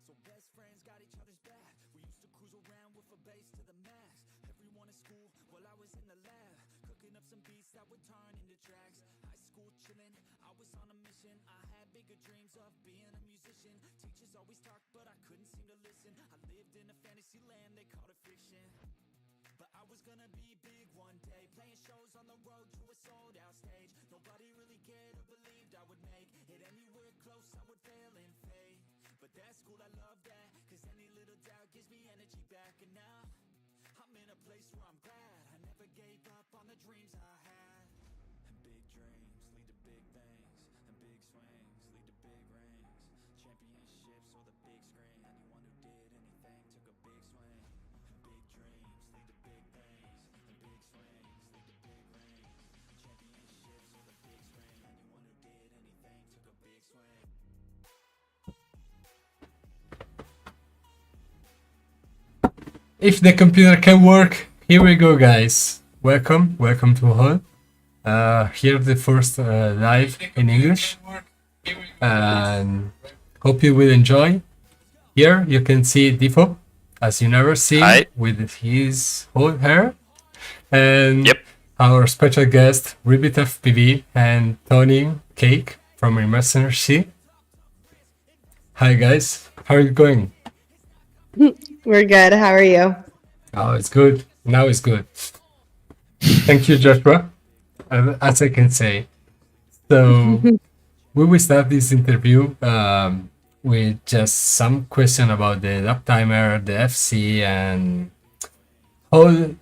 So best friends got each other's back. We used to cruise around with a bass to the max. Everyone in school while I was in the lab, cooking up some beats that would turn into tracks. High school chillin', I was on a mission. I had bigger dreams of being a musician. Teachers always talked, but I couldn't seem to listen. I lived in a fantasy land, they called it fiction. But I was gonna be big one day, playing shows on the road to a sold out stage. Nobody really cared or believed I would make it anywhere close. I would fail and fade, but that's cool, I love that, cause any little doubt gives me energy back. And now I'm in a place where I'm glad I never gave up on the dreams I had. And big dreams lead to big things, and big swings lead to big rings. Championships or the big screen, anyone who did anything took a big swing. And big dreams lead to big things, and big swings lead to big rings. Championships or the big screen, anyone who did anything took a big swing. If the computer can work, here we go, guys. Welcome to all. Here the first live in English, and hope you will enjoy. Here you can see Difo, as you never see, Hi. with his whole hair, and Yep. our special guest Ribbit FPV and Tony Cake from Mercenary. Hi guys, how are you going? We're good. How are you? Oh, it's good. Now it's good. Thank you, Joshua. As I can say. So, we will start this interview with just some question about the lap timer, the FC, and all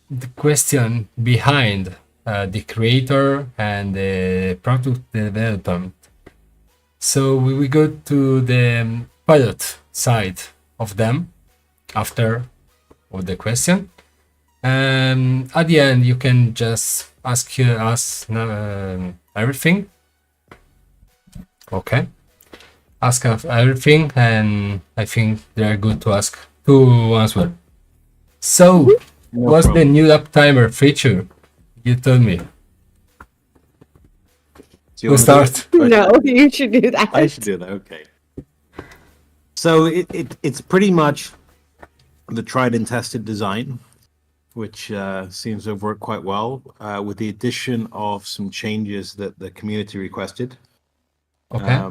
the question behind the creator and the product development. So, we will go to the pilot side of them after all the question, and at the end you can just ask us everything. Okay, ask us everything, and I think they're good to ask to answer. So what's the new lap timer feature? You told me. Do you We'll wanna do start. it? No, you should do that. I should do that. Okay. So it's pretty much the tried and tested design, which seems to have worked quite well, with the addition of some changes that the community requested. Okay.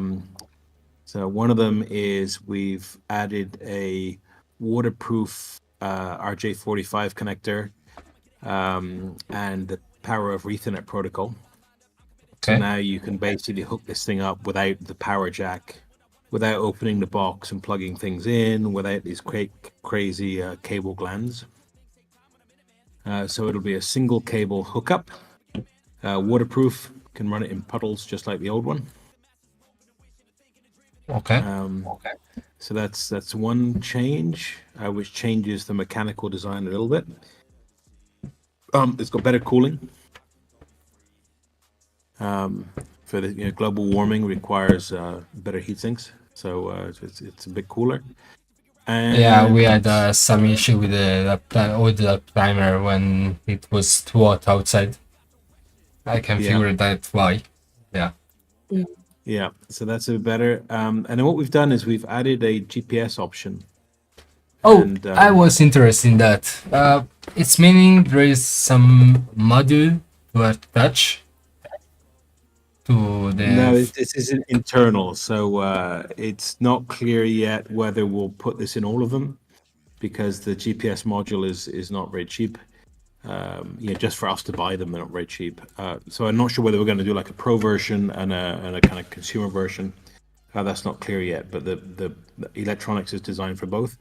So one of them is we've added a waterproof RJ45 connector and the power of Ethernet protocol. So Okay. now you can basically hook this thing up without the power jack, without opening the box and plugging things in, without these crazy cable glands. So it'll be a single cable hookup, waterproof, can run it in puddles just like the old one. Okay. So that's one change, which changes the mechanical design a little bit. It's got better cooling. For the global warming requires better heat sinks, so it's a bit cooler. And Yeah, we had some issue with the lap timer when it was too hot outside. I can Yeah. figure that why. Yeah. Yeah, so that's a bit better. And then what we've done is we've added a GPS option. Oh, And, I was interested in that. It's meaning there is some module to attach to the. No, this is internal, so it's not clear yet whether we'll put this in all of them, because the GPS module is not very cheap. Just for us to buy them, they're not very cheap. So I'm not sure whether we're going to do like a pro version and a kind of consumer version. That's not clear yet, but the electronics is designed for both.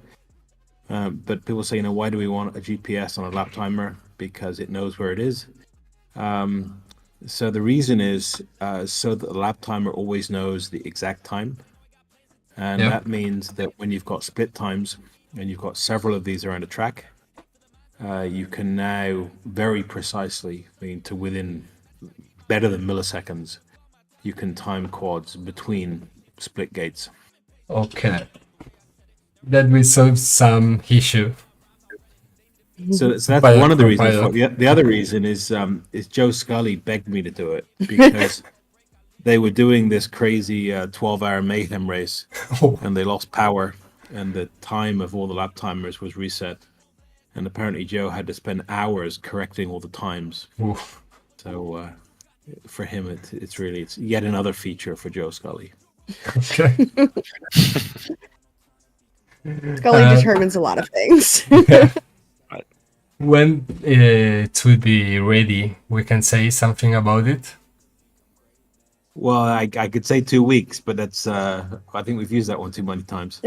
But people say, why do we want a GPS on a lap timer? Because it knows where it is. So the reason is so that the lap timer always knows the exact time. And Yep. that means that when you've got split times and you've got several of these around a track, you can now very precisely, to within better than milliseconds, you can time quads between split gates. Okay. That will solve some issue. So that's Pilot one of the for reasons. pilot. The other reason is Joe Scully begged me to do it because they were doing this crazy 12-hour mayhem race Oh, and they lost power and the time of all the lap timers was reset. And apparently Joe had to spend hours correcting all the times. oof. So for him, it's yet another feature for Joe Scully. Okay. Scully determines a lot of things. When it will be ready, we can say something about it. Well, I could say 2 weeks, but that's I think we've used that one too many times.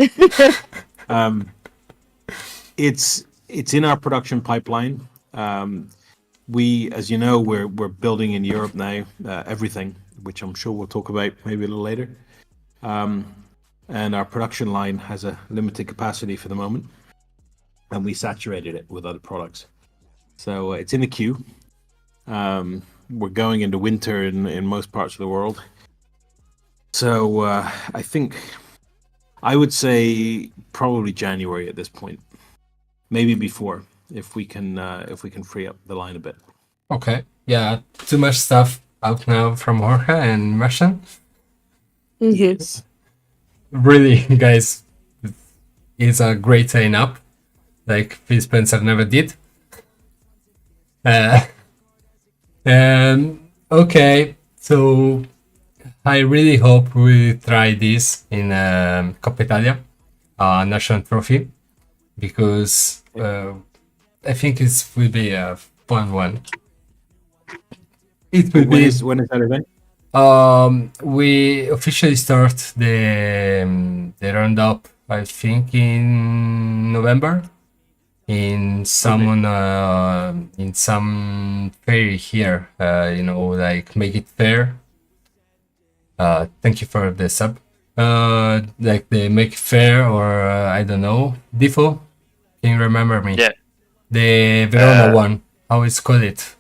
It's in our production pipeline. We, as you know, we're building in Europe now everything, which I'm sure we'll talk about maybe a little later. And our production line has a limited capacity for the moment, and we saturated it with other products. So it's in the queue. We're going into winter in most parts of the world. So I think I would say probably January at this point, maybe before, if we can free up the line a bit. Okay. Yeah, too much stuff out now from Orqa and Russian. Yes. Really, guys, it's a great lineup, like Phil Spencer never did. Okay, so I really hope we try this in Coppa Italia, national trophy, because I think it will be a fun one. It will When be. is that event? We officially start the roundup, I think, in November, in some fair here. Like Make It Fair. Thank you for the sub. Like the Make It Fair, or I don't know, Difo. Can you remember me? Yeah. The Verona one. How is called it?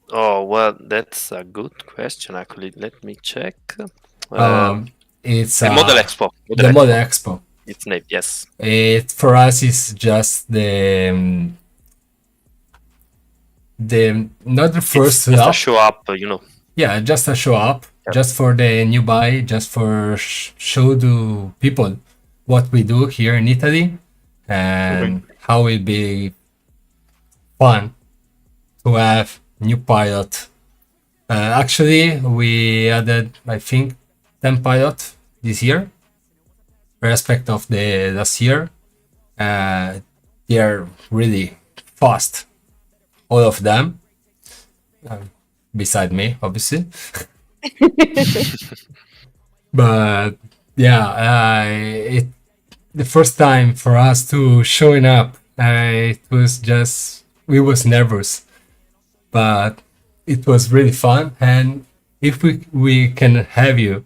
Oh, well, that's a good question, actually. Let me check. It's The Model Expo. the Model Expo. Its name, yes. It for us is just the not the first Just lap. to show up, Yeah, just a show up, Yeah. just for the new buy, just for show to people what we do here in Italy and how it be fun to have new pilot. Actually, we added, I think, 10 pilot this year, respect of the last year. They are really fast, all of them, beside me, obviously. But yeah, the first time for us to showing up, it was just, we was nervous, but it was really fun. And if we can have you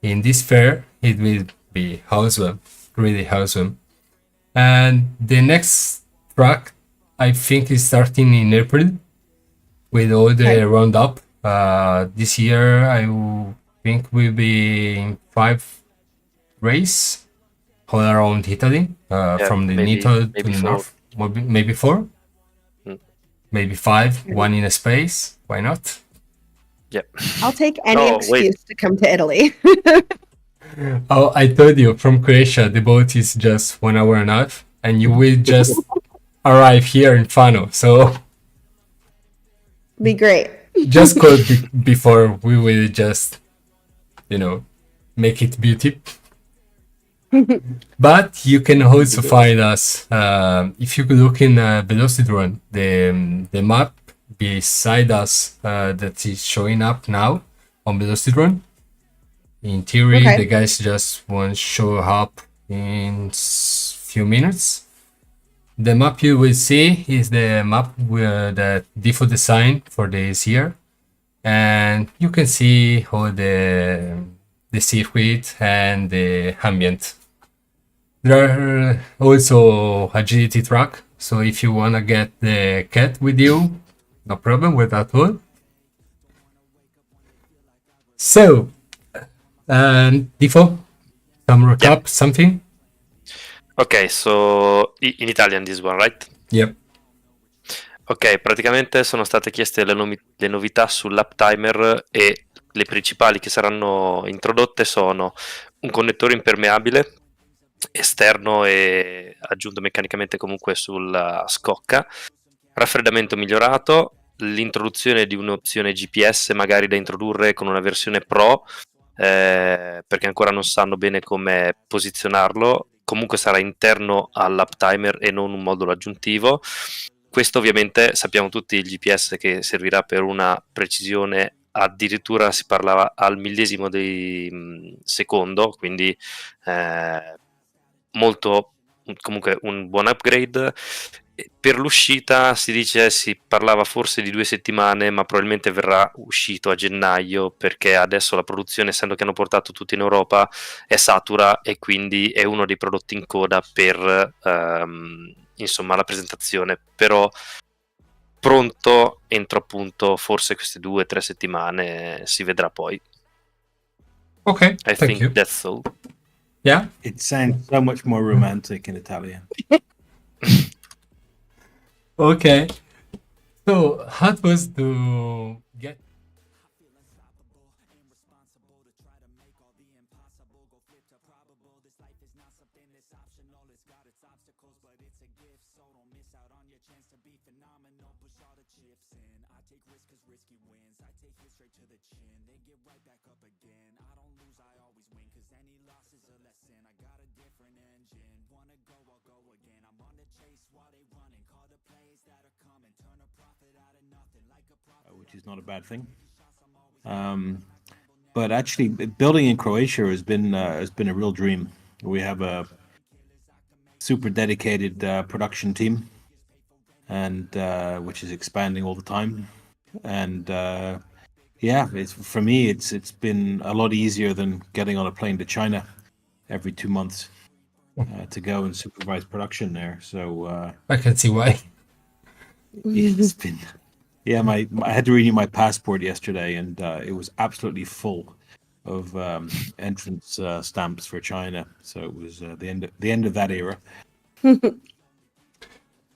in this fair, it will be awesome, really awesome. And the next track, I think, is starting in April with all the roundup. This year, I think we'll be in 5 races all around Italy, from the maybe- Nito to maybe the 4. north. Maybe 4, Mm. maybe 5, one in a space. Why not? Yeah. I'll take any Oh, wait. excuse to come to Italy. Oh, I told you, from Croatia, the boat is just 1 hour and a half, and you will just arrive here in Fano. So Be great. just call before we will just, make it beauty. But you can also find us if you look in Velocidrone, the map beside us that is showing up now on Velocidrone. In theory, Okay. the guys just won't show up in few minutes. The map you will see is the map with the default design for this year, and you can see all the circuit and the ambient. There are also agility track, so if you wanna get the cat with you, no problem with that all. So, Tifo, some recap, something? Ok, so in Italian this one, right? Yep. Ok, praticamente sono state chieste le novità sull'uptimer e le principali che saranno introdotte sono un connettore impermeabile esterno e aggiunto meccanicamente comunque sulla scocca, raffreddamento migliorato, l'introduzione di un'opzione GPS magari da introdurre con una versione Pro, perché ancora non sanno bene come posizionarlo. Comunque sarà interno all'uptimer e non un modulo aggiuntivo. Questo ovviamente sappiamo tutti il GPS che servirà per una precisione, addirittura si parlava al millesimo di secondo, quindi molto, comunque un buon upgrade. Per l'uscita si parlava forse di 2 settimane, ma probabilmente verrà uscito a gennaio, perché adesso la produzione, essendo che hanno portato tutti in Europa, è satura e quindi è uno dei prodotti in coda per insomma la presentazione. Però pronto entro appunto forse queste 2 o 3 settimane, si vedrà poi. Okay, I thank think you. that's all. Yeah? It sounds so much more romantic in Italian. Okay. So, how it was to get... Which is not a bad thing. But actually, building in Croatia has been a real dream. We have a super dedicated production team, and which is expanding all the time. And for me, it's been a lot easier than getting on a plane to China every 2 months to go and supervise production there. So I can see why. it's been. Yeah, I had to renew my passport yesterday, and it was absolutely full of entrance stamps for China. So it was the end of that era.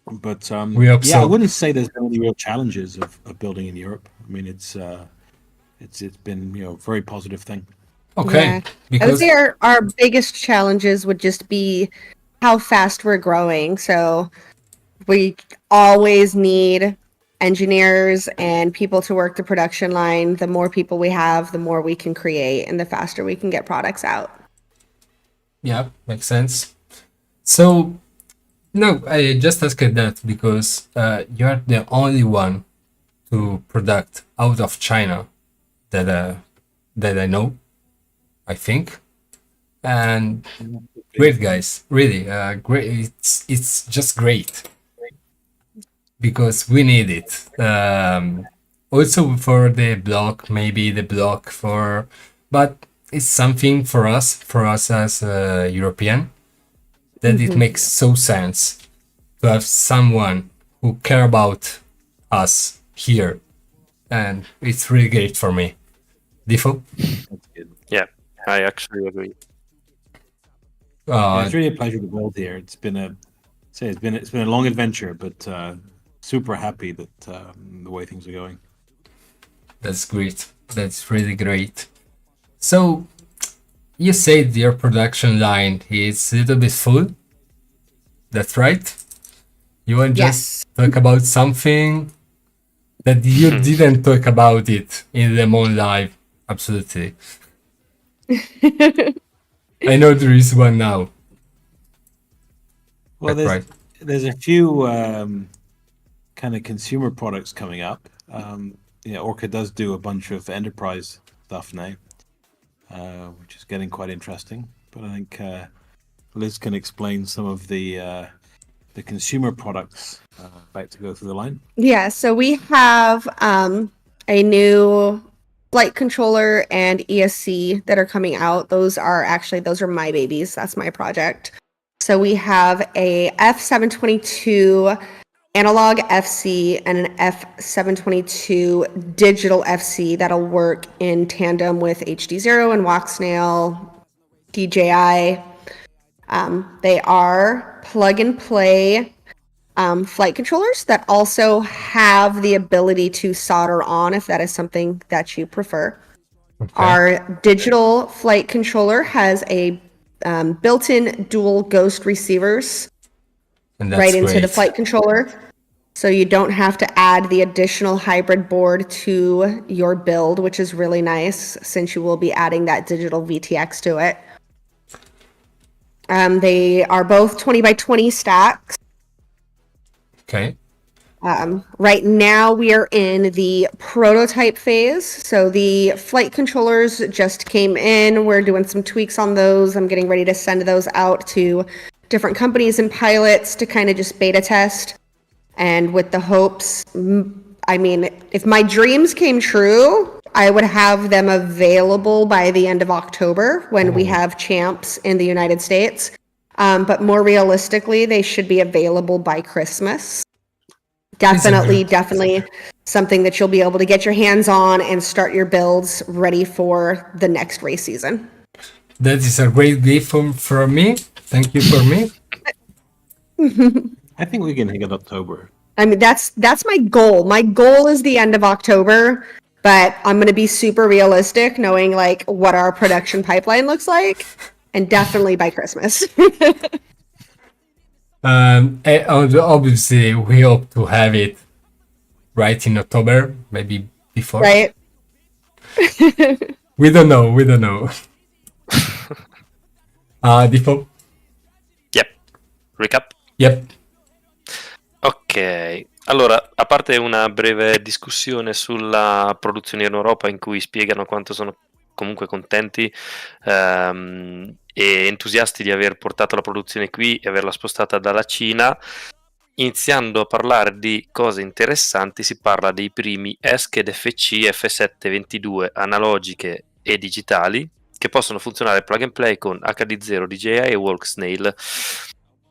But I wouldn't say there's been any real challenges of building in Europe. I mean, it's been a very positive thing. Okay. Yeah. I would Because say our biggest challenges would just be how fast we're growing. So we always need engineers and people to work the production line. The more people we have, the more we can create and the faster we can get products out. yeah, makes sense. So, no, I just asked that because you're the only one to product out of China that I know, I think. And great, guys, really great. It's just great because we need it. Also for the block, maybe the block for, but it's something for us as a European, that it makes so sense to have someone who care about us here, and it's really great for me. Difo? That's good. Yeah, I actually agree. It's really a pleasure to build here. It's been a long adventure, but super happy that the way things are going. That's great. That's really great. So, you said your production line is a little bit full. That's right? You want Yes. just talk about something that you didn't talk about it in Le Mans Live. Absolutely. I know there is one now. Well, That's right. there's a few kind of consumer products coming up. Orqa does do a bunch of enterprise stuff now, which is getting quite interesting. But I think Liz can explain some of the consumer products about to go through the line. Yeah, so we have a new flight controller and ESC that are coming out. Those are my babies. That's my project. So we have a F722 analog FC and an F722 digital FC that'll work in tandem with HD0 and Walksnail, DJI. They are plug and play flight controllers that also have the ability to solder on if that is something that you prefer. Okay. Our digital flight controller has a built-in dual ghost receivers And that's right into the great. flight controller. So you don't have to add the additional hybrid board to your build, which is really nice since you will be adding that digital VTX to it. They are both 20 by 20 stacks. Okay. Right now we are in the prototype phase. So the flight controllers just came in. We're doing some tweaks on those. I'm getting ready to send those out to different companies and pilots to kind of just beta test. And with the hopes, I mean, if my dreams came true, I would have them available by the end of October when we have champs in the United States. But more realistically, they should be available by Christmas. Definitely something that you'll be able to get your hands on and start your builds ready for the next race season. That is a great gift from me. Thank you for me. I think we can hit October. I mean, that's my goal. My goal is the end of October, but I'm going to be super realistic knowing like what our production pipeline looks like, and definitely by Christmas. Obviously, we hope to have it right in October, maybe before. Right? We don't know. Default? Yep. Recap? Yep. Ok, allora, a parte una breve discussione sulla produzione in Europa in cui spiegano quanto sono comunque contenti e entusiasti di aver portato la produzione qui e averla spostata dalla Cina, iniziando a parlare di cose interessanti, si parla dei primi ESC ed FC F722 analogiche e digitali che possono funzionare plug and play con HD0, DJI e Walksnail.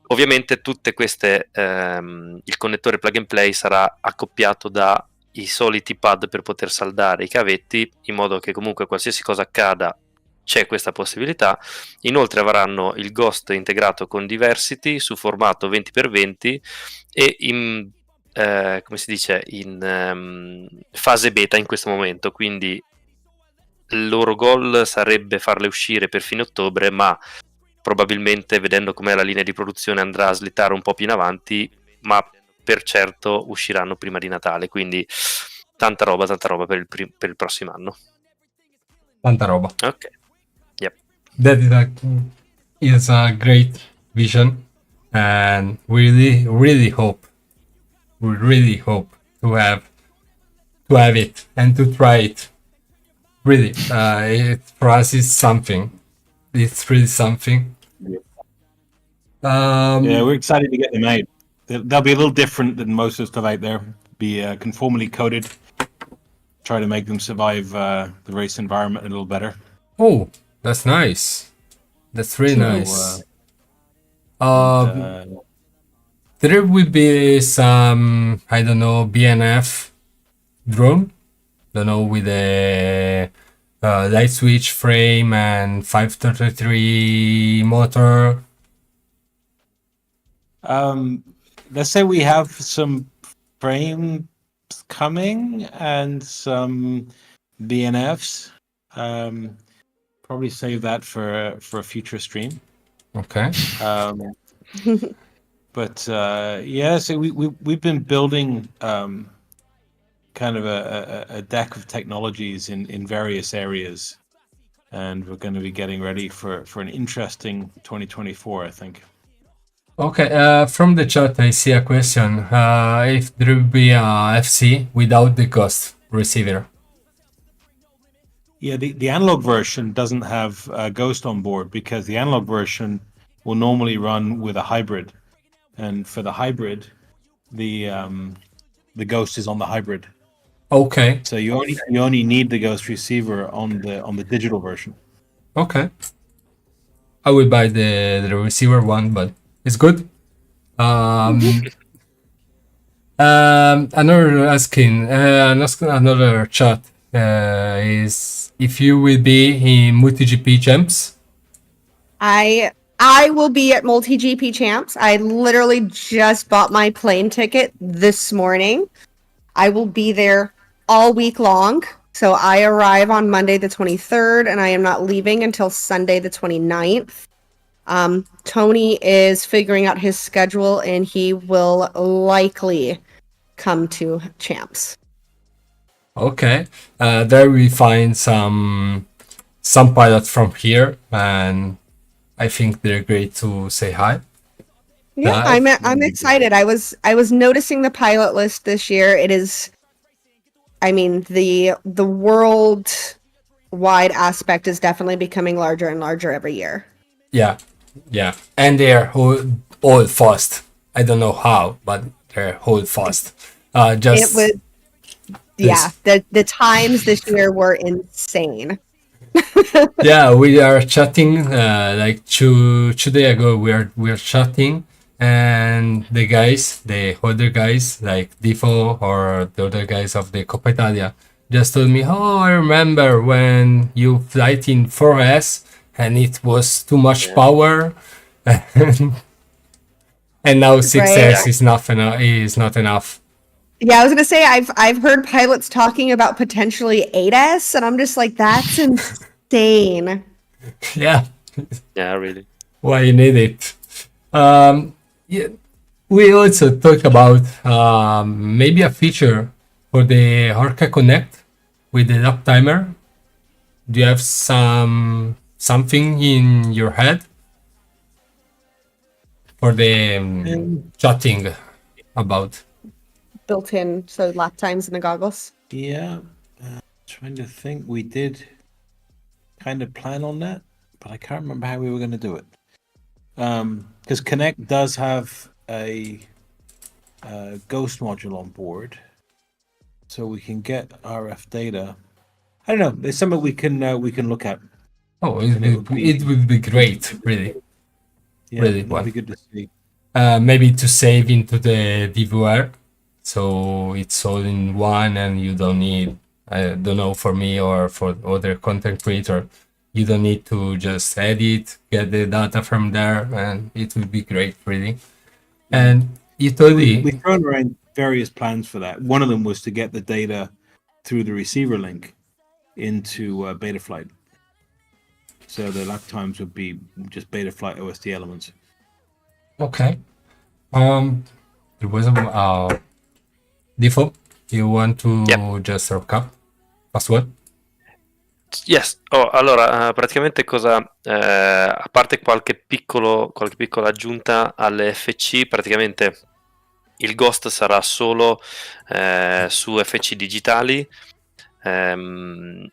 Ovviamente tutte queste, il connettore plug and play sarà accoppiato da i soliti pad per poter saldare i cavetti, in modo che comunque qualsiasi cosa accada c'è questa possibilità. Inoltre avranno il Ghost integrato con Diversity su formato 20x20 e in fase beta in questo momento, quindi il loro goal sarebbe farle uscire per fine ottobre, ma probabilmente, vedendo com'è la linea di produzione, andrà a slittare un po' più in avanti, ma per certo usciranno prima di Natale, quindi tanta roba per il prossimo anno. Tanta roba. Ok. Yep. That is a great vision, and we really hope to have it and to try it. Really, for us it's something. It's really something. Yeah, we're excited to get them out. They'll be a little different than most of the stuff out there. Be conformally coated. Try to make them survive the race environment a little better. Oh, that's nice. That's really nice. There will be some, I don't know, BNF drone. Don't know, with a light switch frame and 533 motor. Let's say we have some frames coming and some BNFs. Probably save that for a future stream. Okay. But so we've been building kind of a deck of technologies in various areas, and we're going to be getting ready for an interesting 2024, I think. Okay, from the chat, I see a question. If there will be a FC without the ghost receiver. Yeah, the analog version doesn't have Ghost on board because the analog version will normally run with a hybrid, and for the hybrid, the Ghost is on the hybrid. Okay. So you only need the Ghost receiver on the digital version. Okay. I will buy the receiver one, but it's good. Another asking, another chat is if you will be in MultiGP Champs. I will be at Multi GP Champs. I literally just bought my plane ticket this morning. I will be there all week long. So I arrive on Monday the 23rd, and I am not leaving until Sunday the 29th. Tony is figuring out his schedule, and he will likely come to Champs. Okay. There we find some pilots from here, and I think they're great to say hi. Yeah, I'm excited. I was noticing the pilot list this year. It is, I mean, the world-wide aspect is definitely becoming larger and larger every year. Yeah, and they're all fast. I don't know how, but they're all fast. The times this year were insane. Yeah, we are chatting like two days ago. We're chatting, and the other guys like Difo or the other guys of the Coppa Italia just told me, "Oh, I remember when you flight in 4S and it was too much power, and now 6S is not enough." Yeah, I was gonna say I've heard pilots talking about potentially 8S, and I'm just like, that's insane. Yeah, really. Why you need it? Yeah, we also talk about maybe a feature for the Orqa Connect with the lap timer. Do you have something in your head for the chatting about? Built in, so lap times in the goggles. Yeah, trying to think. We did kind of plan on that, but I can't remember how we were going to do it. Because Connect does have a Ghost module on board, so we can get RF data. I don't know. There's something we can look at. Oh, it would be great, really. Yeah, really it would be good to see. Maybe to save into the DVR, so it's all in one, and you don't need. I don't know, for me or for other content creator, you don't need to just edit, get the data from there, and it would be great, really. And you told me we've thrown around various plans for that. One of them was to get the data through the receiver link into Betaflight, so the lap times would be just Betaflight OSD elements. Okay. There was a Difo. You want to just recap? Last one? Yes, allora praticamente cosa, a parte qualche piccola aggiunta alle FC, praticamente il Ghost sarà solo su FC digitali, avranno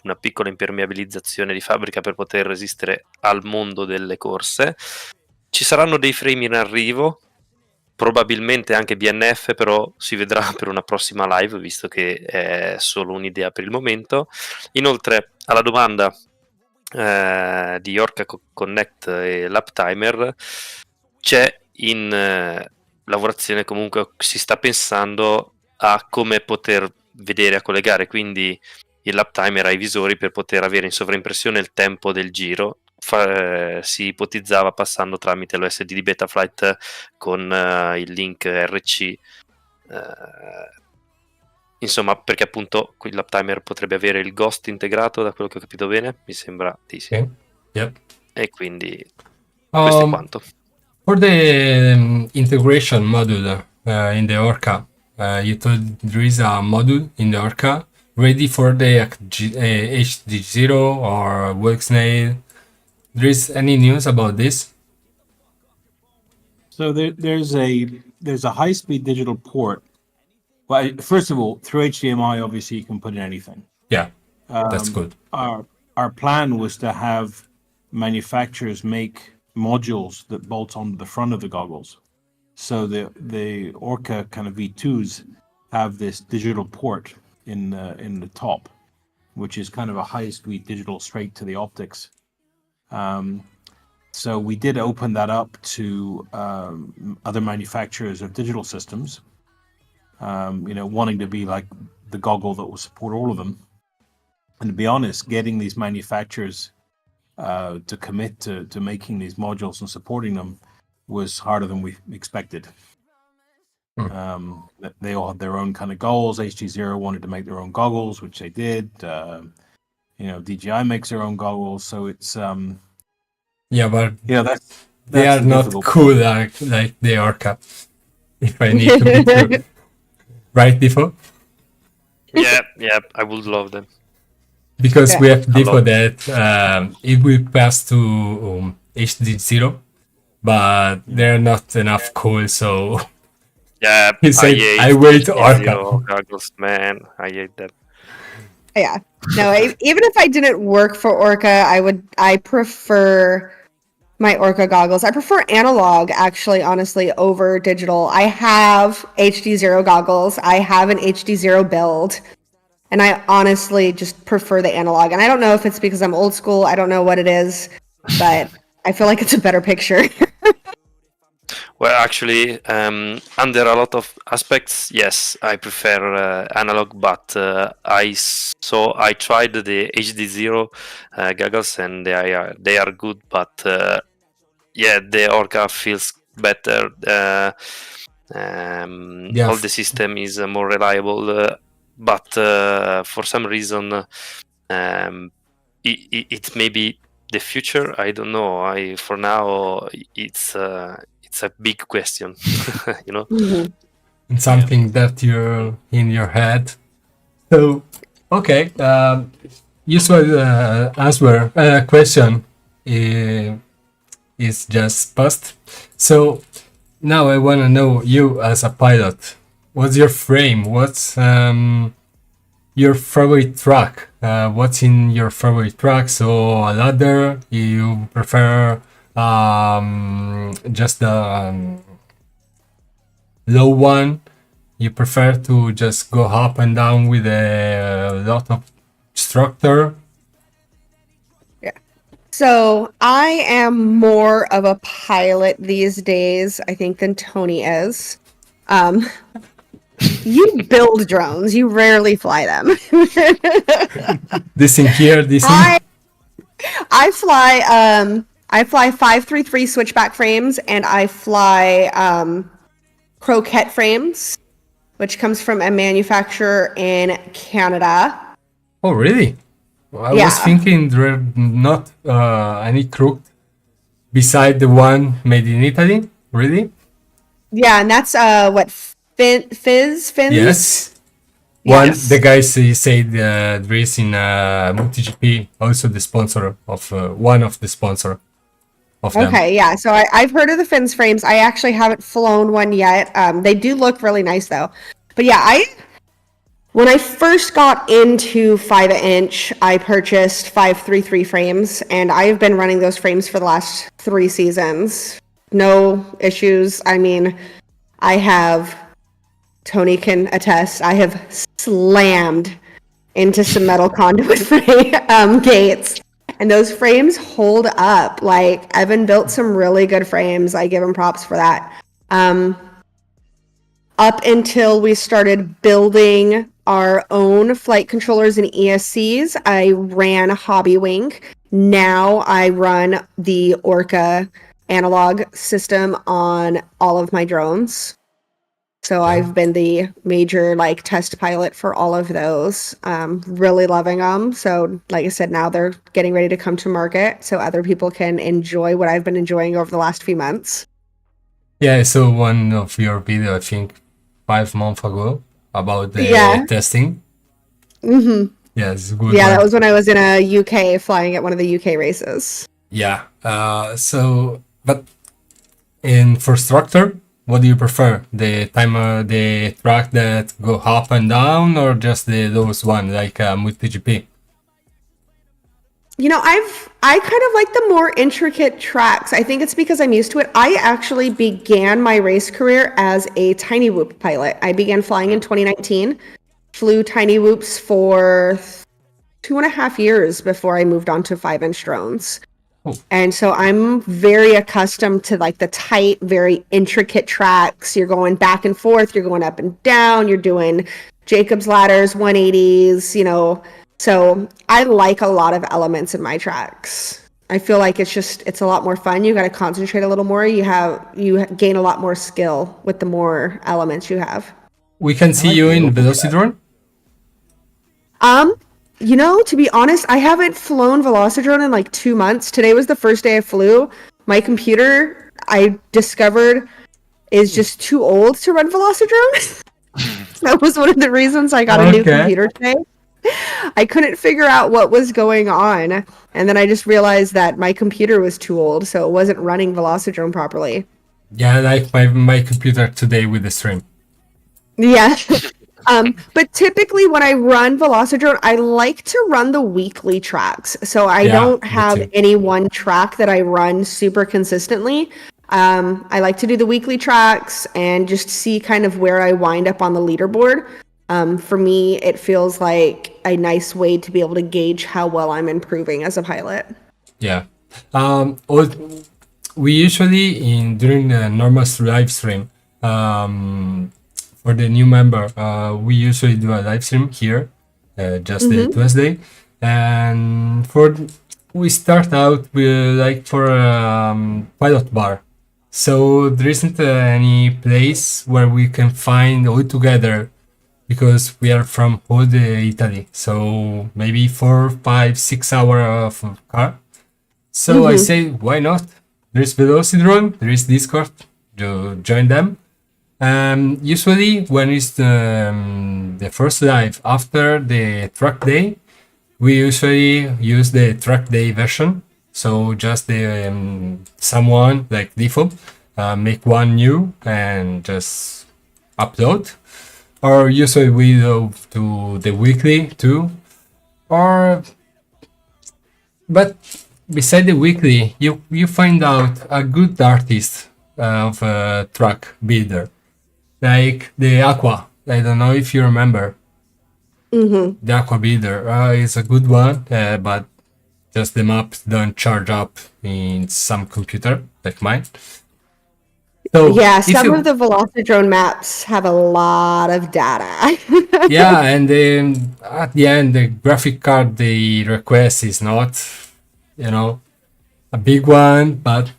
una piccola impermeabilizzazione di fabbrica per poter resistere al mondo delle corse. Ci saranno dei frame in arrivo, probabilmente anche BNF, però si vedrà per una prossima live, visto che è solo un'idea per il momento. Inoltre, alla domanda di Orqa Connect e Lap Timer, c'è in lavorazione, comunque si sta pensando a come poter vedere, a collegare quindi il Lap Timer ai visori per poter avere in sovraimpressione il tempo del giro. Si ipotizzava passando tramite l'OSD di Betaflight con il link RC insomma, perché appunto qui l'uptimer potrebbe avere il ghost integrato, da quello che ho capito bene, mi sembra di sì. Okay. Yep. E quindi questo è quanto. For the integration module in the Orqa, you told there is a module in the Orqa ready for the HD0 or WorkSnail. There is any news about this? So there's a high-speed digital port. Well, first of all, through HDMI, obviously you can put in anything. Yeah, that's good. Our plan was to have manufacturers make modules that bolt onto the front of the goggles. So the Orqa kind of V2s have this digital port in the top, which is kind of a high-speed digital straight to the optics. So we did open that up to other manufacturers of digital systems, wanting to be like the goggle that will support all of them. And to be honest, getting these manufacturers to commit to making these modules and supporting them was harder than we expected. They all had their own kind of goals. HG0 wanted to make their own goggles, which they did. DJI makes their own goggles, so it's Yeah, but that's they are the not difficult cool like the Orqa, if I need to be true. Right, Difo? Yeah, I would love them. Because we have I Difo love that it will pass to HD0, but they're not enough cool, so Yeah, he said, I wait Orqa. Goggles, man, I hate them. Yeah. No, even if I didn't work for Orqa, I prefer my Orqa goggles. I prefer analog, actually, honestly, over digital. I have HD0 goggles. I have an HD0 build. And I honestly just prefer the analog. And I don't know if it's because I'm old school. I don't know what it is. But I feel like it's a better picture. Well, actually, under a lot of aspects, yes, I prefer analog, but I tried the HD0 goggles and they are good, but the Orqa feels better. All the system is more reliable, but for some reason, it may be the future. I don't know. For now, it's a big question, Mm-hmm. Something that you're in your head. So, okay. Usual answer question is just passed. So now I want to know you as a pilot. What's your frame? What's your favorite track? What's in your favorite track? So a ladder? You prefer just the low one? You prefer to just go up and down with a lot of structure? Yeah. So I am more of a pilot these days, I think, than Tony is. You build drones. You rarely fly them. This in here, this in. I fly 533 switchback frames, and I fly croquette frames, which comes from a manufacturer in Canada. Oh, really? Well, I was thinking there are not any crooked beside the one made in Italy. Really? Yeah, and that's Fins? Yes. Yes. The guys said there is in MotoGP also the sponsor of one of the sponsor of them. Okay, yeah. So I've heard of the Fins frames. I actually haven't flown one yet. They do look really nice though. But yeah, when I first got into 5-inch, I purchased 533 frames, and I've been running those frames for the last 3 seasons. No issues. I mean, Tony can attest, I have slammed into some metal conduit gates, and those frames hold up. Like, Evan built some really good frames. I give him props for that. Up until we started building our own flight controllers and ESCs, I ran Hobbywing. Now I run the Orqa analog system on all of my drones. So I've been the major like test pilot for all of those. Really loving them. So like I said, now they're getting ready to come to market so other people can enjoy what I've been enjoying over the last few months. Yeah, I saw one of your video, I think 5 months ago, about the testing. Mm-hmm. Yeah, it's a good Yeah, one. that was when I was in a UK flying at one of the UK races. Yeah. But in for structure, what do you prefer? The timer, the track that go up and down, or just those one like MotoGP? You know, I kind of like the more intricate tracks. I think it's because I'm used to it. I actually began my race career as a tiny whoop pilot. I began flying in 2019, flew tiny whoops for 2.5 years before I moved on to 5-inch drones. Oh. And so I'm very accustomed to like the tight, very intricate tracks. You're going back and forth, you're going up and down, you're doing Jacob's ladders, 180s, you know. So I like a lot of elements in my tracks. I feel like it's a lot more fun. You got to concentrate a little more. You gain a lot more skill with the more elements you have. We can see you in Velocidrone? You know, to be honest, I haven't flown Velocidrone in like 2 months. Today was the first day I flew. My computer, I discovered, is just too old to run Velocidrone. That was one of the reasons I got a new computer today. I couldn't figure out what was going on. And then I just realized that my computer was too old, so it wasn't running Velocidrone properly. Yeah, like my computer today with the stream. Yeah. But typically when I run Velocidrone, I like to run the weekly tracks. So I don't have any one track that I run super consistently. I like to do the weekly tracks and just see kind of where I wind up on the leaderboard. For me, it feels like a nice way to be able to gauge how well I'm improving as a pilot. Yeah. We usually during the normal live stream, for the new member, we usually do a live stream here, just the Tuesday, and we start out with like for pilot bar. So there isn't any place where we can find all together because we are from all the Italy. So maybe 4, 5, 6 hours of car. So I say, why not? There's Velocidrone, there is Discord. To join them. Usually when it's the first live after the track day, we usually use the track day version. So just the someone like default make one new and just upload. Or usually we go to the weekly too. But beside the weekly, you find out a good artist of a track builder. Like the Aqua, I don't know if you remember. The Aqua builder is a good one, but just the maps don't charge up in some computer like mine. So yeah, some of the Velocidrone maps have a lot of data. Yeah, and then at the end, the graphic card they request is not, a big one, but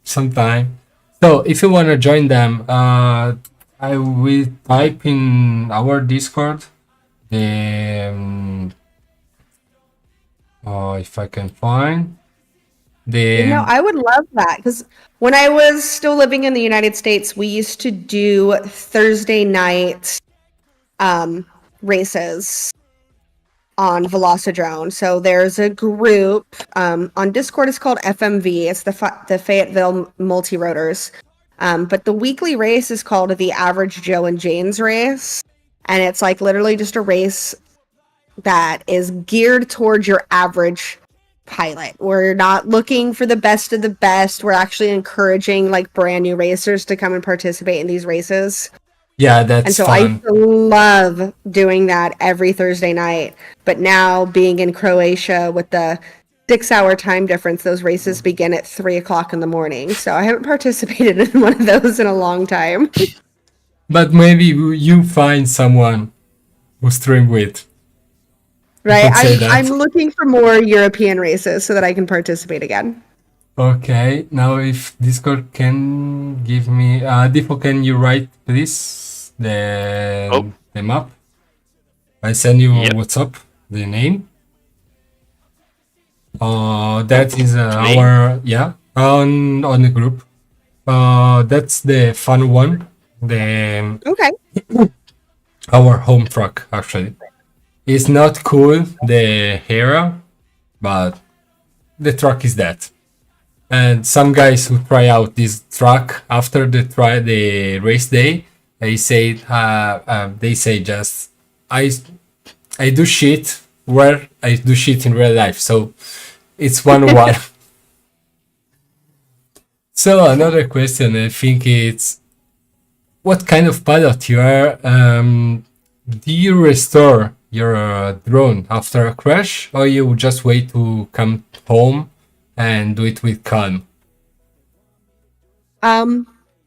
sometime. So if you want to join them, I will type in our Discord the if I can find the. I would love that because when I was still living in the United States, we used to do Thursday night races on Velocidrone. So there's a group on Discord. It's called FMV. It's the Fayetteville Multi-Rotors. But the weekly race is called the Average Joe and Jane's Race. And it's like literally just a race that is geared towards your average pilot. We're not looking for the best of the best. We're actually encouraging like brand new racers to come and participate in these races. Yeah, that's and so fun. I love doing that every Thursday night. But now being in Croatia with the 6-hour time difference, those races begin at 3:00 in the morning. So I haven't participated in one of those in a long time. But maybe you find someone who stream with. Right, I'm looking for more European races so that I can participate again. Okay, now if Discord can give me Defo, can you write please the map? I send you Yep. on WhatsApp the name. That is Name? our on the group. That's the fun one. The Okay. our home truck actually. It's not cool the Hera, but the truck is that. And some guys who try out this truck after the race day, they say just I do shit where I do shit in real life. So it's 1-1. So another question, I think it's what kind of pilot you are. Do you restore your drone after a crash, or you just wait to come home and do it with calm?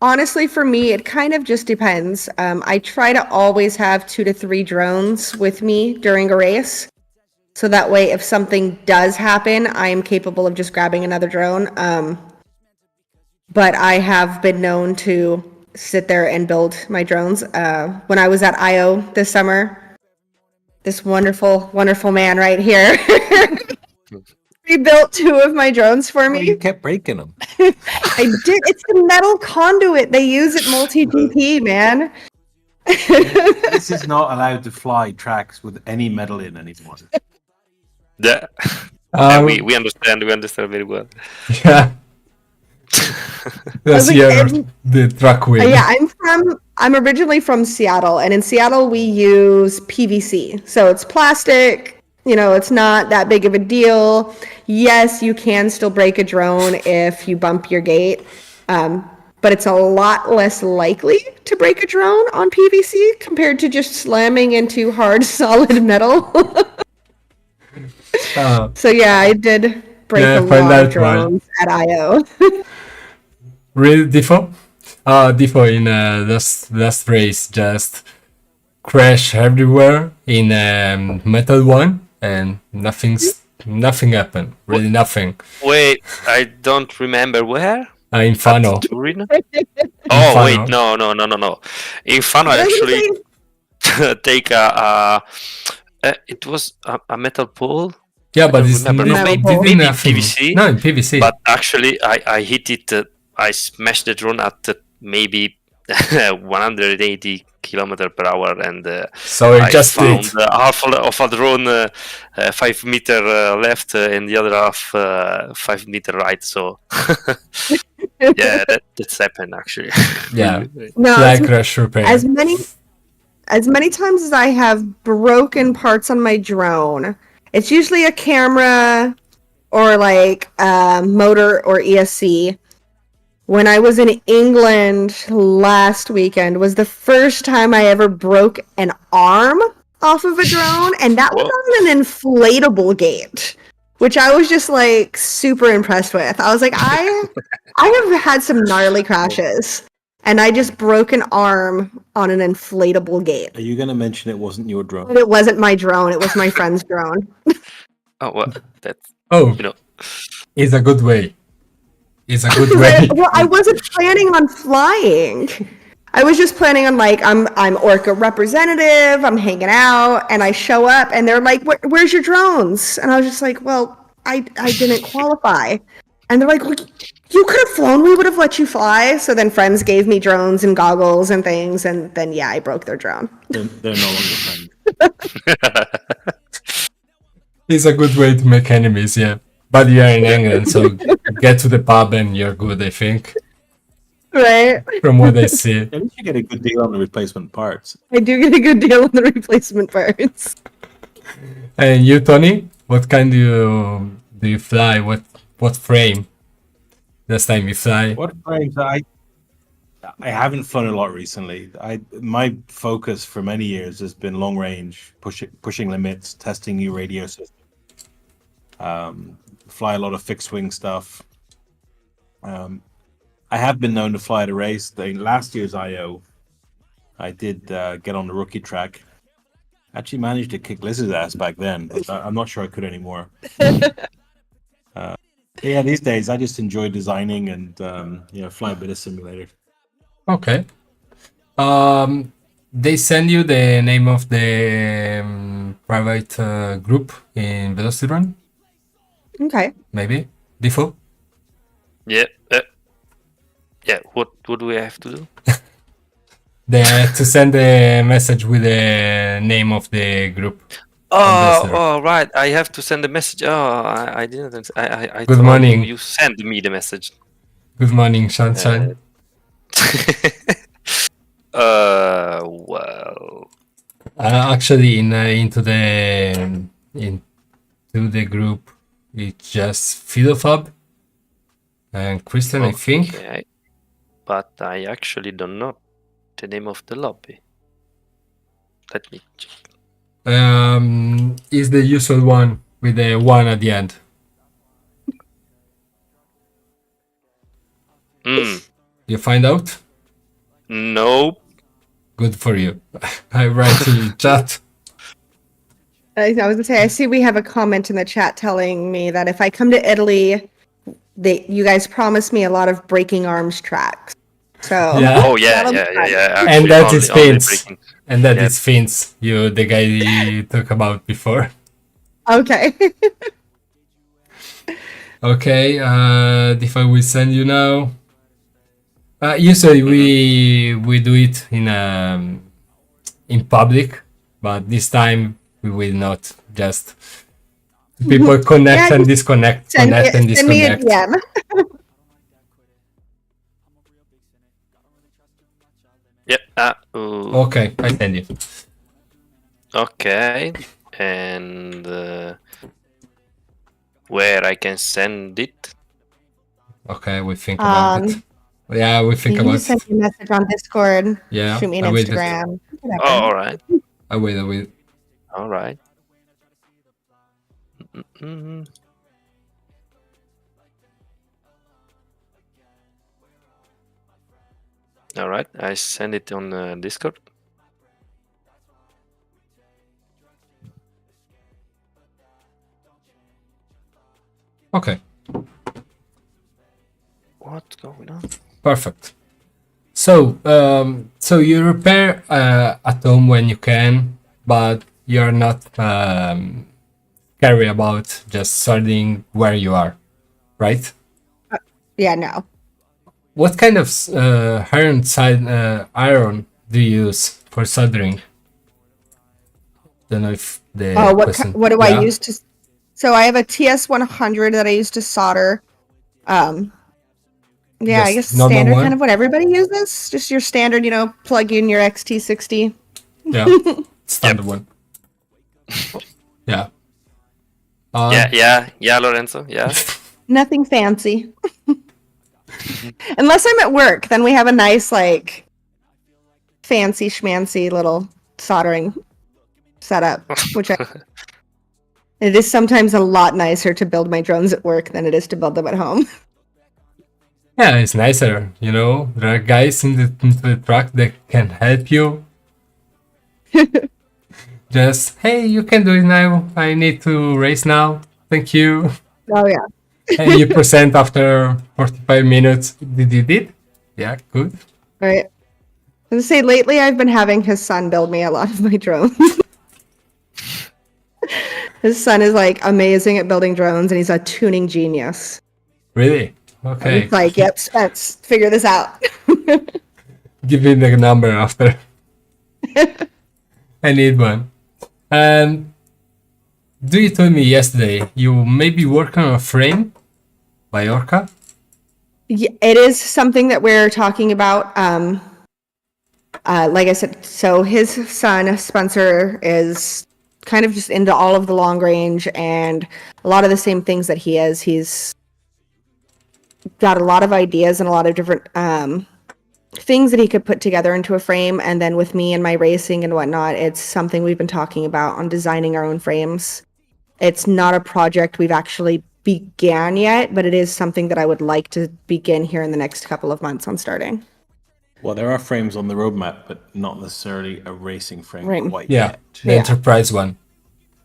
Honestly, for me, it kind of just depends. I try to always have 2 to 3 drones with me during a race. So that way, if something does happen, I am capable of just grabbing another drone. But I have been known to sit there and build my drones. When I was at I.O. this summer, this wonderful, wonderful man right here rebuilt 2 of my drones for Oh, me. you kept breaking them. I did. It's a metal conduit. They use it multi-GP, man. This is not allowed to fly tracks with any metal in anymore. Yeah. We understand. We understand very well. Yeah. That's like, the truck wheel. Yeah, I'm originally from Seattle, and in Seattle we use PVC. So it's plastic, it's not that big of a deal. Yes, you can still break a drone if you bump your gate. But it's a lot less likely to break a drone on PVC compared to just slamming into hard, solid metal. So yeah, I did break a lot of drones at I.O. Really, Defo? Defo in last race just crash everywhere in metal one, and nothing happened. Really nothing. Wait, I don't remember where. Infano. Oh wait, no. Infano actually take it was a metal pole. Yeah, but it's maybe PVC. No, in PVC. But actually, I hit it. I smashed the drone at maybe 180 kilometers per hour, and so it I just found half of a drone 5 meter left and the other half 5 meter right. So yeah, that's happened actually. Yeah, no, crash repair. As many times as I have broken parts on my drone, it's usually a camera or like motor or ESC. When I was in England last weekend was the first time I ever broke an arm off of a drone, and that was on an inflatable gate, which I was just like super impressed with. I was like, I have had some gnarly crashes, and I just broke an arm on an inflatable gate. Are you going to mention it wasn't your drone? But it wasn't my drone, it was my friend's drone. Oh, well, that's it's a good way. It's a good way. Well, I wasn't planning on flying. I was just planning on I'm Orqa representative. I'm hanging out, and I show up, and they're like, "Where's your drones?" And I was just like, "Well, I didn't qualify." And they're like, well, "You could have flown. We would have let you fly." So then friends gave me drones and goggles and things, and then I broke their drone. They're no longer friends. It's a good way to make enemies, yeah. But you're in England, so get to the pub and you're good, I think. Right. From what I see. At least you get a good deal on the replacement parts. I do get a good deal on the replacement parts. And you, Tony? What kind do you fly? What frame? Last time you fly? What frames? I haven't flown a lot recently. My focus for many years has been long range, pushing limits, testing new radio systems. Fly a lot of fixed wing stuff. I have been known to fly at a race. Last year's I.O., I did get on the rookie track. Actually managed to kick Liz's ass back then. But I'm not sure I could anymore. Yeah, these days I just enjoy designing and fly a bit of simulator. Okay. They send you the name of the private group in Velocity Run, Okay. maybe default. Yeah. Yeah. What do we have to do? To send a message with the name of the group. Oh, right. I have to send a message. Oh, I didn't. I Good thought morning. You send me the message. Good morning, sunshine. Well. Actually, into the group, it's just Philofab and Christian, I think. Okay. But I actually don't know the name of the lobby. Let me check. Is the usual one with the one at the end. You find out? Nope. Good for you. I write in chat. I was gonna say, I see we have a comment in the chat telling me that if I come to Italy, you guys promised me a lot of breaking arms tracks. So Yeah. Oh yeah. And Actually, that is only Fins. breaking. And that Yeah. is Fins, the guy you talked about before. Okay. Okay, if I will send you now. Usually we do it in public, but this time we will not. Just people connect Yeah, and disconnect, send connect and me a disconnect. DM. Yep. Okay, I send you. Okay. And where I can send it? Okay, we think about it. Yeah, we think You can about just send it. me a message on Discord. Yeah, Shoot me an I will just- Instagram. Whatever. Oh, all right. I will. All right. Mm-mm. All right. I send it on Discord. Okay, What's going on? perfect. So, you repair at home when you can, but you're not carry about just starting where you are, right? Yeah, no. What kind of iron do you use for soldering? Don't know if the Oh, question. what do I Yeah. use to? So I have a TS100 that I use to solder. Yeah, I Just guess normal standard one? kind of what everybody uses. Just your standard, plug in your XT60. Yeah, standard one. Yeah. Yeah, Lorenzo. Yeah. Nothing fancy. Unless I'm at work, then we have a nice, fancy schmancy little soldering setup, which it is sometimes a lot nicer to build my drones at work than it is to build them at home. Yeah, it's nicer. There are guys in the truck that can help you. Just, hey, you can do it now. I need to race now. Thank you. Oh yeah. And you present after 45 minutes. Did you did? Yeah, good. Right. I was gonna say lately I've been having his son build me a lot of my drones. His son is amazing at building drones and he's a tuning genius. Really? Okay. It's like, yep, Spence, figure this out. Give me the number after. I need one. And you told me yesterday you may be working on a frame by Orqa? Yeah, it is something that we're talking about. Like I said, so his son, Spencer, is kind of just into all of the long range and a lot of the same things that he is. He's got a lot of ideas and a lot of different things that he could put together into a frame. And then with me and my racing and whatnot, it's something we've been talking about on designing our own frames. It's not a project we've actually began yet, but it is something that I would like to begin here in the next couple of months on starting. Well, there are frames on the roadmap, but not necessarily a racing frame Right. quite Yeah, yet. the Enterprise one,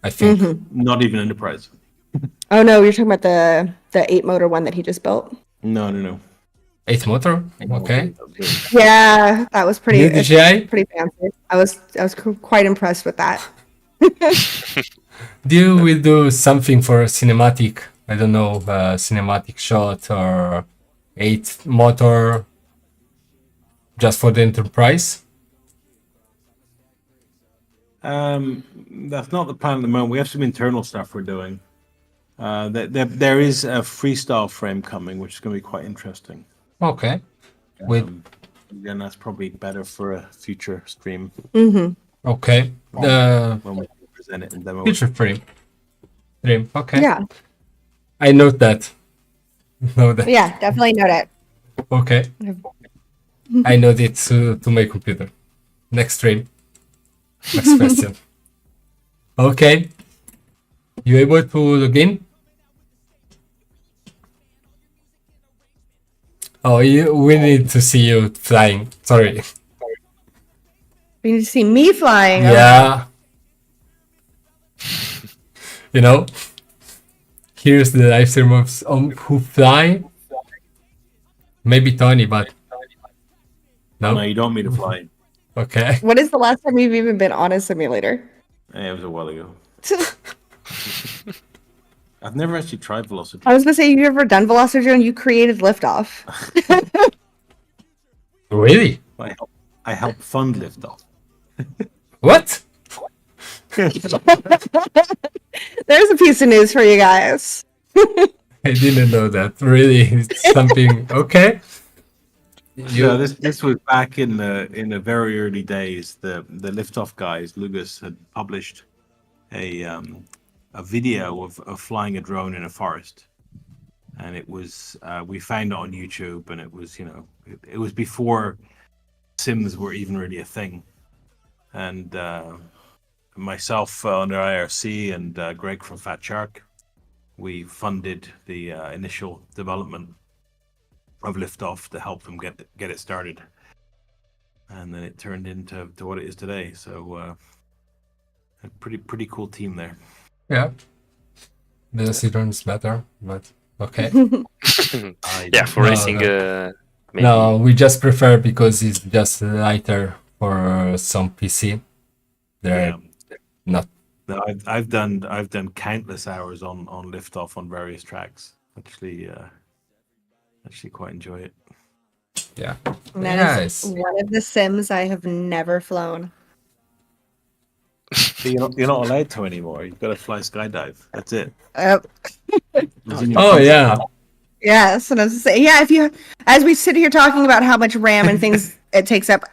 I think. Not even Enterprise. Oh no, you're talking about the 8-motor one that he just built. No. 8 motor. Okay. Yeah, that was New it's DJI. pretty fancy. I was quite impressed with that. Do we do something for cinematic? I don't know, cinematic shot or 8 motor, just for the enterprise? That's not the plan at the moment. We have some internal stuff we're doing. There is a freestyle frame coming, which is going to be quite interesting. Okay. With Then that's probably better for a future stream okay. when we present it in demo. Future frame. Stream. Okay. Yeah, I note that. yeah, definitely note it. Okay. I note it to my computer. Next stream. Next question. Okay. You able to log in? Oh, we need to see you flying. Sorry. You need to see me flying. Yeah. You know, here's the live stream of who fly. Maybe Tony, but No, no. you don't want me to fly. Okay. What is the last time you've even been on a simulator? It was a while ago. I've never actually tried Velocity. I was gonna say, have you ever done Velocity and you created liftoff? Really? I helped fund liftoff. What? There's a piece of news for you guys. I didn't know that. Really, it's something. Okay. Yeah, this was back in the very early days. The liftoff guys, Lucas, had published a video of flying a drone in a forest, and it was we found it on YouTube, and it was it was before Sims were even really a thing, and myself under IRC and Greg from Fat Shark, we funded the initial development of liftoff to help them get it started, and then it turned into what it is today. So a pretty cool team there. Yeah. The Citron is better, but okay. Yeah, for No, racing. Maybe. No, we just prefer because it's just lighter for some PC. They're not. No, I've done countless hours on liftoff on various tracks. Actually quite enjoy it. Yeah. And that Nice. is one of the Sims I have never flown. You're not allowed to anymore. You've got to fly skydive. That's it. Oh yeah. Yes, and I was gonna say, yeah, as we sit here talking about how much RAM and things it takes up,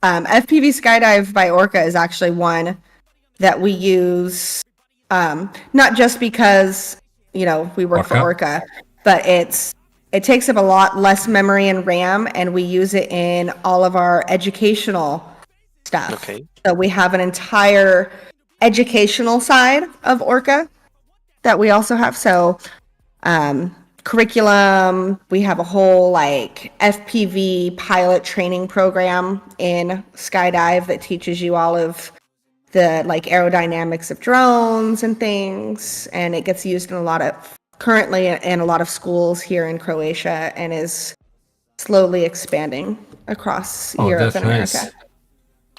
FPV Skydive by Orqa is actually one that we use, not just because we work for Orqa, but it takes up a lot less memory and RAM, and we use it in all of our educational stuff. Okay. So we have an entire educational side of Orqa that we also have. So curriculum, we have a whole FPV pilot training program in Skydive that teaches you all of the aerodynamics of drones and things, and it gets used in currently in a lot of schools here in Croatia, and is slowly expanding across Europe and America. Nice.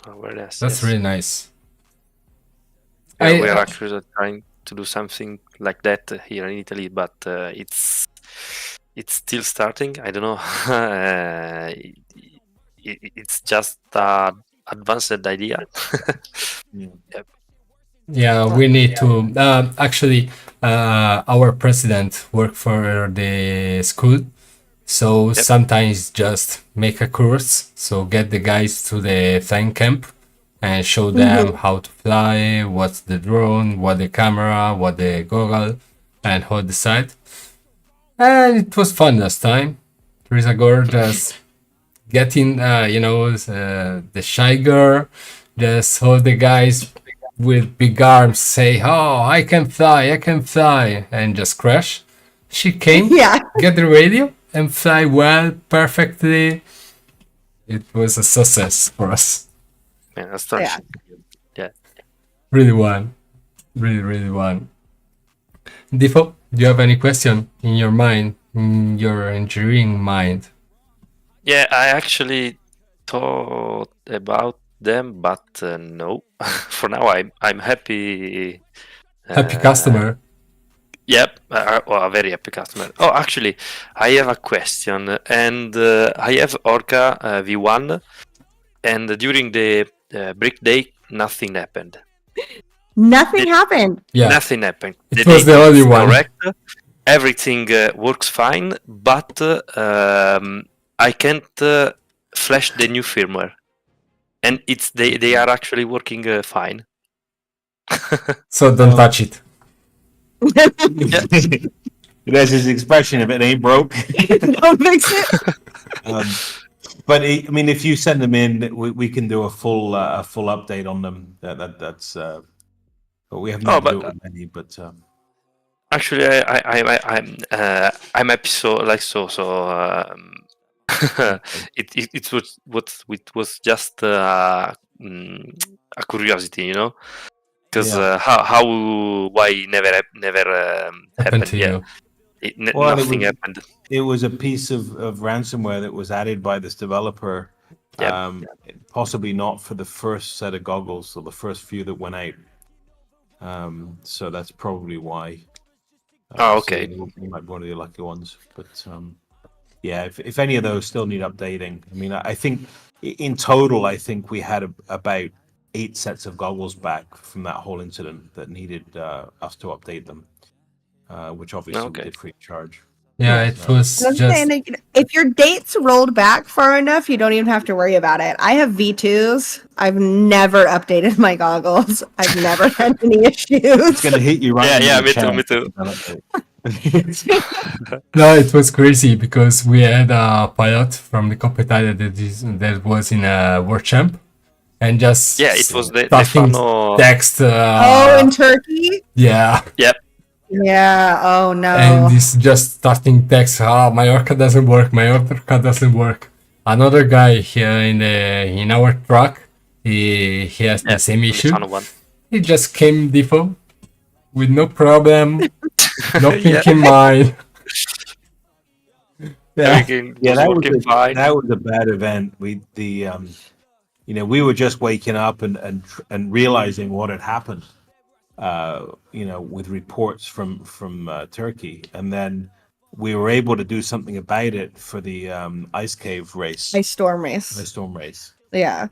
Oh, very nice. That's yes. really nice. Yeah, we are actually trying to do something like that here in Italy, but it's still starting. I don't know. It's just an advanced idea. Yep. Yeah, we need to. Actually, our president worked for the school, so sometimes just make a course. So get the guys to the flying camp and show them how to fly, what's the drone, what the camera, what the goggle, and how to decide. And it was fun last time. Teresa Gore just getting, the shy girl, just all the guys with big arms say, "Oh, I can fly," and just crash. She came, get the radio, and fly well, perfectly. It was a success for us. Yeah, astonishing. Yeah. Really won. Really, really won. Difo, do you have any question in your mind, in your engineering mind? Yeah, I actually thought about them, but no. For now, I'm happy. Happy customer. Yep, well, a very happy customer. Oh, actually, I have a question, and I have Orqa V1, and during the brick day, nothing happened. Nothing happened. Yeah, Nothing happened. it was the only one. Correct. Everything works fine, but I can't flash the new firmware, and they are actually working fine. So don't touch it. There's his expression: if it ain't broke, Don't fix it. but I mean, if you send them in, we can do a full update on them. That's. But we have not built many. But actually, I'm happy. It was just a curiosity, you know. Because why never happened to yet? you. Nothing happened. It was a piece of ransomware that was added by this developer. Yep. Possibly not for the first set of goggles, or the first few that went out. So that's probably why. Okay. So you might be one of the lucky ones. But yeah, if any of those still need updating, I mean, I think in total, I think we had about 8 sets of goggles back from that whole incident that needed us to update them, which obviously we did free of charge. Yeah, it was just... If your date's rolled back far enough, you don't even have to worry about it. I have V2s. I've never updated my goggles. I've never had any issues. It's gonna hit you right. Yeah, me too. No, it was crazy because we had a pilot from the competitor that was in a WordChamp, and just it was the text. In Turkey. Yeah. Yep. Yeah. Oh no. And this just starting text. My Orqa doesn't work. My Orqa doesn't work. Another guy here in our truck. He has the same issue. He just came Difo with no problem, nothing in mind. That was a bad event. We were just waking up and realizing what had happened. With reports from Turkey, and then we were able to do something about it for the ice storm race. Yeah.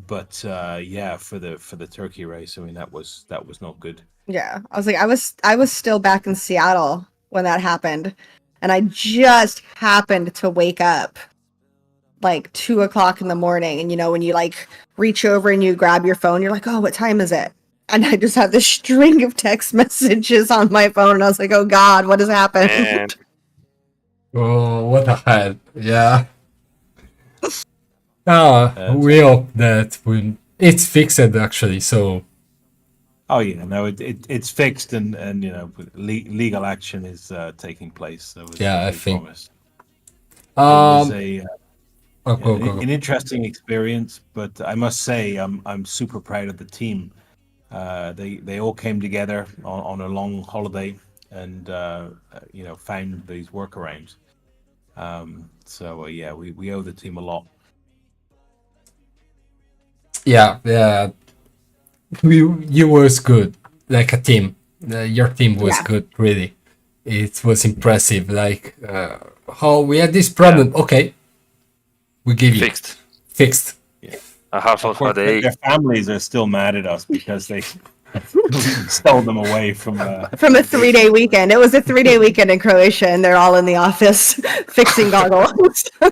But for the Turkey race, I mean, that was not good. Yeah, I was still back in Seattle when that happened, and I just happened to wake up like 2:00 in the morning, and when you like reach over and you grab your phone, you're like, oh, what time is it? And I just had this string of text messages on my phone, and I was like, oh God, what has happened? Oh, what the hell? Yeah. We hope that it's fixed actually, so. Oh yeah, no, it's fixed, and legal action is taking place. I think. Promised. It was an interesting experience, but I must say I'm super proud of the team. They all came together on a long holiday and found these workarounds. We owe the team a lot. Yeah. You was good, like a team. Your team was good, really. It was impressive. Like how we had this problem. Okay, we give you fixed. Yeah. A half of a day. Their families are still mad at us because they stole them away from a 3-day weekend. It was a 3-day weekend in Croatia, and they're all in the office fixing goggles. We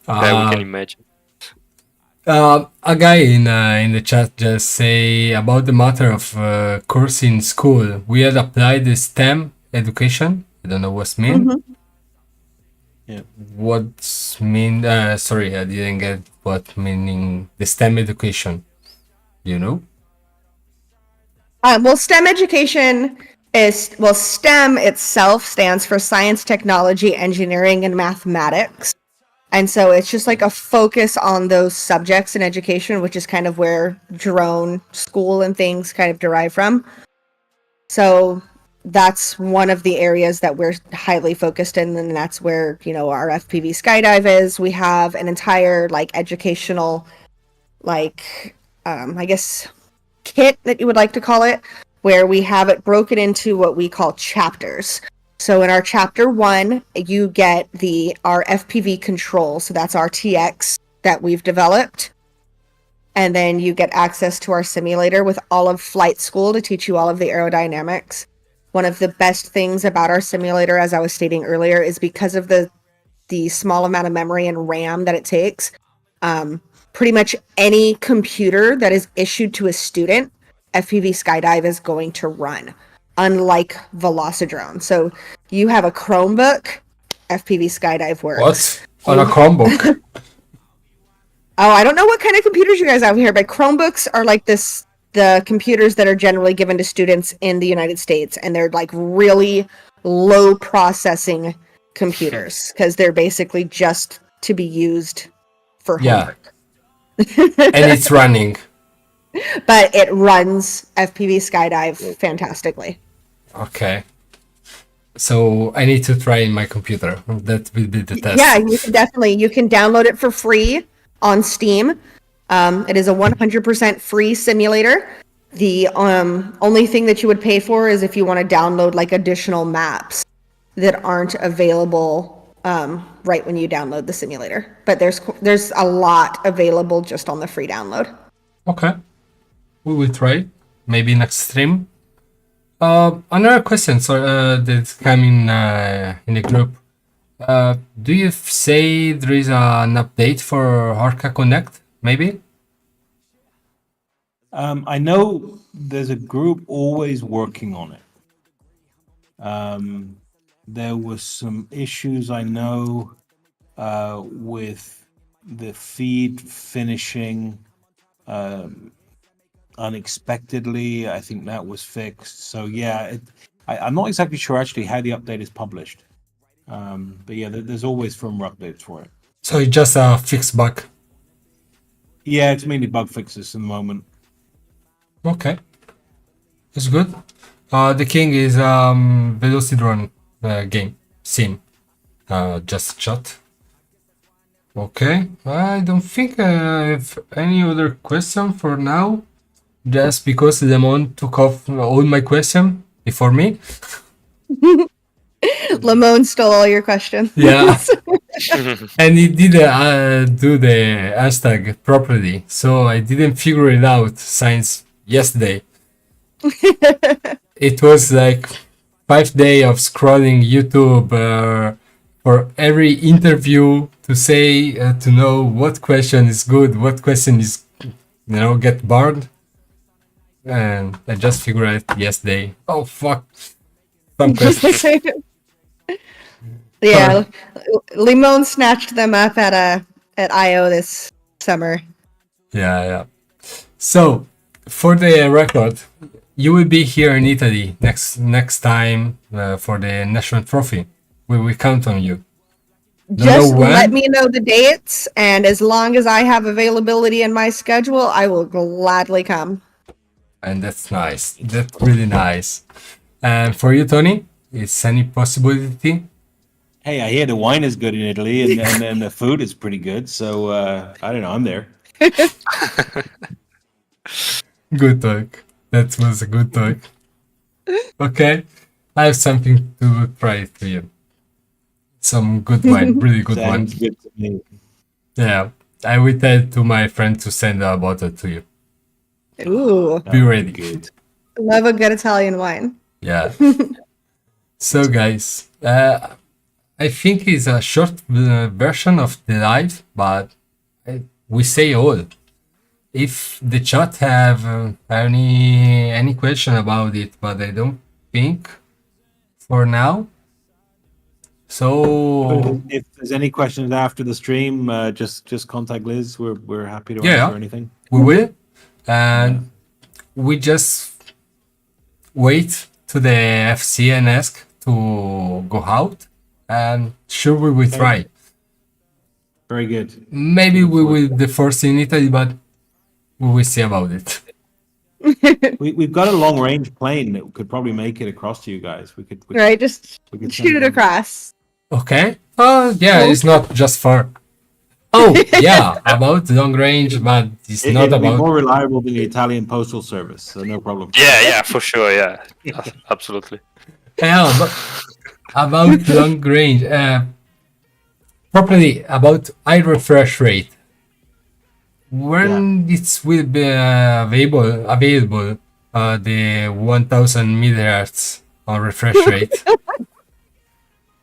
can imagine. A guy in the chat just say about the matter of course in school. We had applied the STEM education. I don't know what's mean. Mm-hmm. Yeah. What's mean? Sorry, I didn't get what meaning the STEM education. You know? STEM education STEM itself stands for science, technology, engineering, and mathematics. And so it's just like a focus on those subjects in education, which is kind of where drone school and things kind of derive from. So that's one of the areas that we're highly focused in, and that's where, you know, our FPV skydive is. We have an entire like educational, like I guess kit that you would like to call it, where we have it broken into what we call chapters. So in our chapter 1, you get our FPV control, so that's our TX that we've developed. And then you get access to our simulator with all of flight school to teach you all of the aerodynamics. One of the best things about our simulator, as I was stating earlier, is because of the small amount of memory and RAM that it takes. Pretty much any computer that is issued to a student, FPV Skydive is going to run, unlike Velocidrone. So you have a Chromebook, FPV Skydive works. What? On a Chromebook? Oh, I don't know what kind of computers you guys have here, but Chromebooks are like the computers that are generally given to students in the United States, and they're like really low processing computers because they're basically just to be used for homework. And it's running. But it runs FPV Skydive fantastically. Okay. So I need to try in my computer. That will be the test. Yeah, you can download it for free on Steam. It is a 100% free simulator. The only thing that you would pay for is if you want to download like additional maps that aren't available right when you download the simulator. But there's a lot available just on the free download. Okay. We will try. Maybe next stream. Another question that's coming in the group. Do you say there is an update for Orqa Connect, maybe? I know there's a group always working on it. There was some issues, I know, with the feed finishing unexpectedly. I think that was fixed. So yeah, I'm not exactly sure actually how the update is published. But yeah, there's always firmware updates for it. So it's just a fixed bug. Yeah, it's mainly bug fixes in the moment. Okay, it's good. The king is Velocidrone game scene. Just chat. Okay, I don't think I have any other question for now. Just because Lemon took off all my question before me. Lemon stole all your questions. Yeah. And he didn't do the hashtag properly, so I didn't figure it out since yesterday. It was like 5 days of scrolling YouTube for every interview to say to know what question is good, what question is get burned, and I just figured out yesterday. Oh fuck, some questions. Yeah, Limon snatched them up at IO this summer. Yeah. So for the record, you will be here in Italy next time for the national trophy. We will count on you. Just let me know the dates, and as long as I have availability in my schedule, I will gladly come. And that's nice. That's really nice. And for you, Tony, is any possibility? Hey, I hear the wine is good in Italy, and then the food is pretty good. So I don't know. I'm there. Good talk. That was a good talk. Okay, I have something to try for you. Some good wine, really good wine. Sounds good to me. Yeah, I will tell to my friend to send a bottle to you. Ooh, Be ready. Good. love a good Italian wine. Yeah. So, guys, I think it's a short version of the live, but we say all. If the chat have any question about it, but I don't think for now. So If there's any questions after the stream, just contact Liz. We're happy to Yeah. answer anything. we will, and we just wait to the FC and ask to go out, and sure we will try. Very good. Maybe we will the first in Italy, but we will see about it. We've got a long range plane that could probably make it across to you guys. We could Right, just we could shoot it send one. across. Okay. Yeah, Cool. it's not just far. Oh, yeah, about long range, but it's not It'll be about. more reliable than the Italian postal service, so no problem. Yeah, for sure. Yeah, absolutely. Yeah, but about long range. Properly about eye refresh rate. When it will be available, the 1000 millihertz on refresh rate.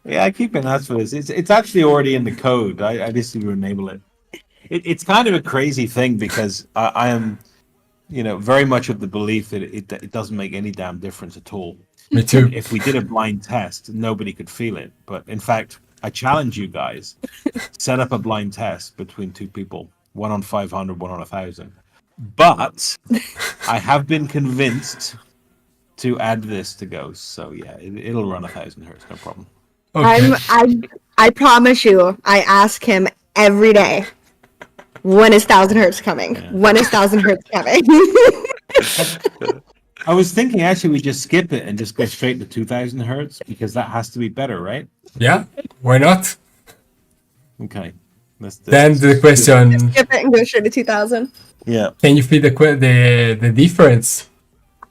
Yeah, I keep an eye for this. It's actually already in the code. I just need to enable it. It's kind of a crazy thing because I am, very much of the belief that it doesn't make any damn difference at all. Me too. If we did a blind test, nobody could feel it. But in fact, I challenge you guys, set up a blind test between two people, one on 500, one on 1,000. But I have been convinced to add this to Ghost. So yeah, it'll run 1,000 hertz, no problem. Okay. I promise you, I ask him every day, when is 1,000 hertz coming? Yeah. When is 1,000 hertz coming? I was thinking actually we just skip it and just go straight to 2,000 hertz because that has to be better, right? Yeah, why not? Okay. Then the question: Skip it and go straight to 2,000. Yeah. can you feel the difference?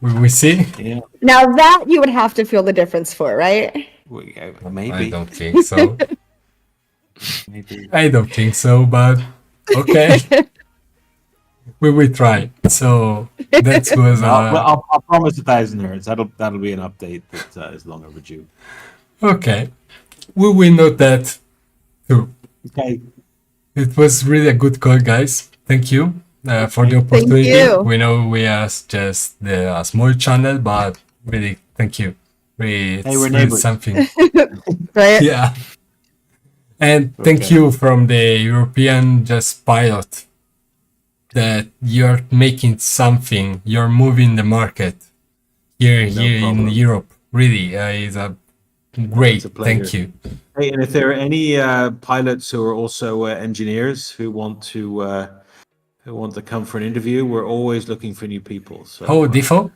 We see. Yeah. Now that you would have to feel the difference for, right? Maybe. I don't think so. Maybe. I don't think so, but okay. We will try. So that was I'll promise 1,000 hertz. That'll be an update that is long overdue. okay. We will note that too. Okay. It was really a good call, guys. Thank you for the Thank opportunity. you. We know we are just a small channel, but really, thank you. It's Hey, we're really neighbors. something. Right? Yeah. And thank Okay. you from the European just pilot that you're making something. You're moving the market here problem. in Europe. Really, is a great. It's a pleasure. Thank you. Hey, and if there are any pilots who are also engineers who want to come for an interview, we're always looking for new people. So Oh, Defo?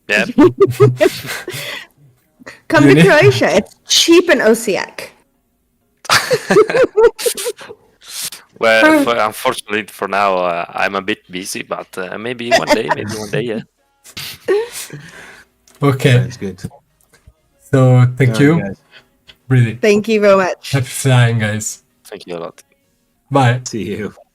Yeah. Come You to need- Croatia. It's cheap in Osijek. Well, unfortunately for now, I'm a bit busy, but maybe one day, yeah. Okay. that's good. So thank All you. right, guys. Really. Thank you very much. Happy flying, guys. Thank you a lot. Bye. See you.